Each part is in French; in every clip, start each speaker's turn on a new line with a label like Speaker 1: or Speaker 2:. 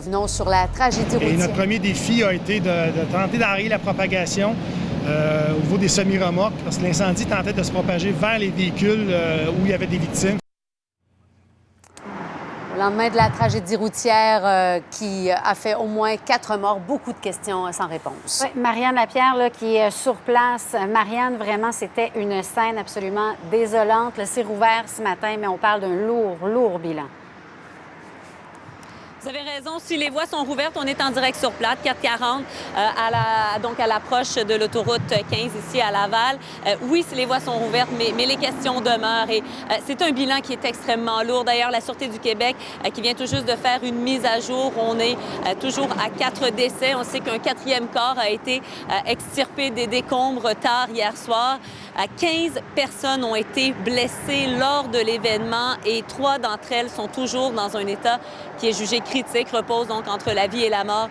Speaker 1: Revenons sur la tragédie routière.
Speaker 2: Et notre premier défi a été de tenter d'enrayer la propagation au niveau des semi-remorques, parce que l'incendie tentait de se propager vers les véhicules où il y avait des victimes.
Speaker 1: Au lendemain de la tragédie routière qui a fait au moins 4 morts, beaucoup de questions sans réponse.
Speaker 3: Oui, Marianne Lapierre, là, qui est sur place. Marianne, vraiment, c'était une scène absolument désolante. Le CIR ouvert ce matin, mais on parle d'un lourd bilan.
Speaker 4: Vous avez raison, si les voies sont rouvertes, on est en direct sur plate, 440, donc à l'approche de l'autoroute 15 ici à Laval. Oui, si les voies sont rouvertes, mais les questions demeurent et c'est un bilan qui est extrêmement lourd. D'ailleurs, la Sûreté du Québec qui vient tout juste de faire une mise à jour, on est toujours à 4 décès. On sait qu'un 4e corps a été extirpé des décombres tard hier soir. 15 personnes ont été blessées lors de l'événement et 3 d'entre elles sont toujours dans un état qui est jugé critique, repose donc entre la vie et la mort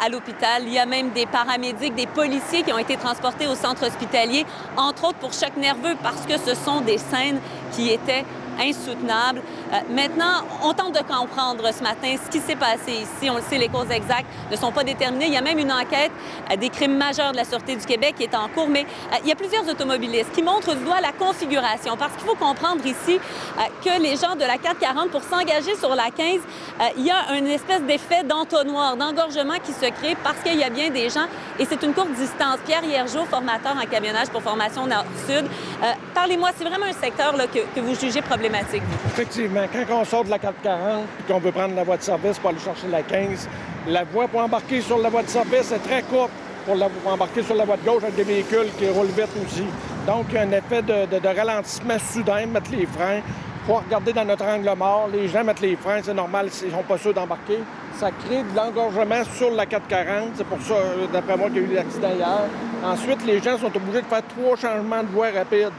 Speaker 4: à l'hôpital. Il y a même des paramédics, des policiers qui ont été transportés au centre hospitalier, entre autres pour choc nerveux, parce que ce sont des scènes qui étaient insoutenables. Maintenant, on tente de comprendre ce matin ce qui s'est passé ici. On le sait, les causes exactes ne sont pas déterminées. Il y a même une enquête des crimes majeurs de la Sûreté du Québec qui est en cours, mais il y a plusieurs automobilistes qui montrent du doigt la configuration, parce qu'il faut comprendre ici que les gens de la 440, pour s'engager sur la 15, il y a une espèce d'effet d'entonnoir, d'engorgement qui se crée parce qu'il y a bien des gens, et c'est une courte distance. Pierre Hiergeau, formateur en camionnage pour Formation Nord-Sud, parlez-moi, c'est vraiment un secteur là, que vous jugez problématique.
Speaker 5: Effectivement, quand on sort de la 440 et qu'on veut prendre la voie de service pour aller chercher la 15, la voie pour embarquer sur la voie de service est très courte pour embarquer sur la voie de gauche avec des véhicules qui roulent vite aussi. Donc, il y a un effet de ralentissement soudain, mettre les freins. Il faut regarder dans notre angle mort. Les gens mettent les freins, c'est normal, ils ne sont pas sûrs d'embarquer. Ça crée de l'engorgement sur la 440. C'est pour ça, d'après moi, qu'il y a eu l'accident hier. Ensuite, les gens sont obligés de faire 3 changements de voie rapides.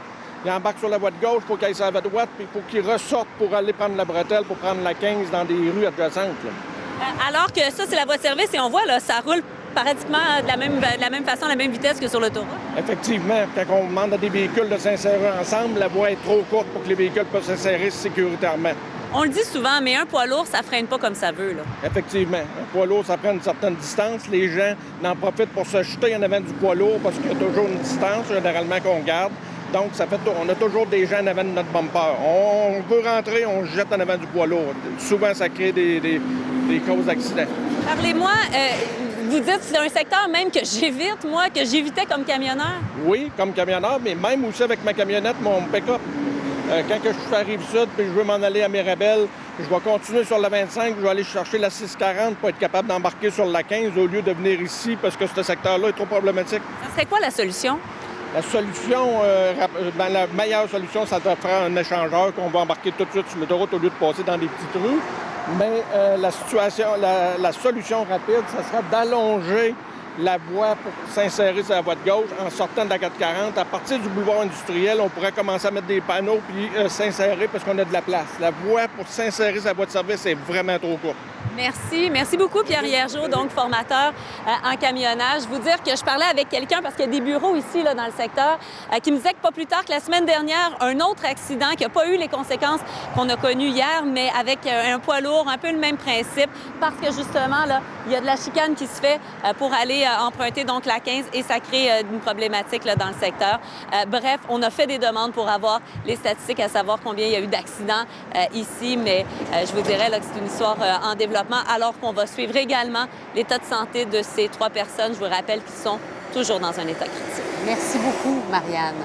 Speaker 5: Ils embarquent sur la voie de gauche, il faut qu'ils aillent sur la voie droite, puis il faut qu'ils ressortent pour aller prendre la bretelle, pour prendre la 15 dans des rues adjacentes.
Speaker 4: Alors que ça, c'est la voie de service et on voit, là, ça roule pratiquement de la même façon, à la même vitesse que sur l'autoroute.
Speaker 5: Effectivement, quand on demande à des véhicules de s'insérer ensemble, la voie est trop courte pour que les véhicules puissent s'insérer sécuritairement.
Speaker 4: On le dit souvent, mais un poids lourd, ça freine pas comme ça veut, là.
Speaker 5: Effectivement. Un poids lourd, ça prend une certaine distance. Les gens en profitent pour se jeter en avant du poids lourd parce qu'il y a toujours une distance, généralement, qu'on garde. Donc, on a toujours des gens en avant de notre bumper. On veut rentrer, on se jette en avant du poids lourd. Souvent, ça crée des causes d'accidents.
Speaker 4: Parlez-moi, vous dites que c'est un secteur même que j'évite, moi, que j'évitais comme camionneur?
Speaker 5: Oui, comme camionneur, mais même aussi avec ma camionnette, mon pick-up. Quand je suis à Rive-Sud puis je veux m'en aller à Mirabel, je vais continuer sur la 25, je vais aller chercher la 640 pour être capable d'embarquer sur la 15 au lieu de venir ici parce que ce secteur-là est trop problématique.
Speaker 4: Ça serait quoi la solution?
Speaker 5: La solution, la meilleure solution, ça doit faire un échangeur qu'on va embarquer tout de suite sur l'autoroute au lieu de passer dans des petites rues. Mais la solution rapide, ça sera d'allonger la voie pour s'insérer sur la voie de gauche en sortant de la 440. À partir du boulevard industriel, on pourrait commencer à mettre des panneaux puis s'insérer parce qu'on a de la place. La voie pour s'insérer sur la voie de service est vraiment trop courte.
Speaker 4: Merci. Merci beaucoup, Pierre Hiergeau, donc formateur en camionnage. Vous dire que je parlais avec quelqu'un, parce qu'il y a des bureaux ici, là, dans le secteur, qui me disait que pas plus tard que la semaine dernière, un autre accident qui n'a pas eu les conséquences qu'on a connues hier, mais avec un poids lourd, un peu le même principe, parce que justement, là, il y a de la chicane qui se fait pour aller emprunter donc la 15 et ça crée une problématique là, dans le secteur. Bref, on a fait des demandes pour avoir les statistiques, à savoir combien il y a eu d'accidents ici, mais je vous dirais là, que c'est une histoire en développement, alors qu'on va suivre également l'état de santé de ces 3 personnes, je vous rappelle, qui sont toujours dans un état critique.
Speaker 1: Merci beaucoup, Marianne.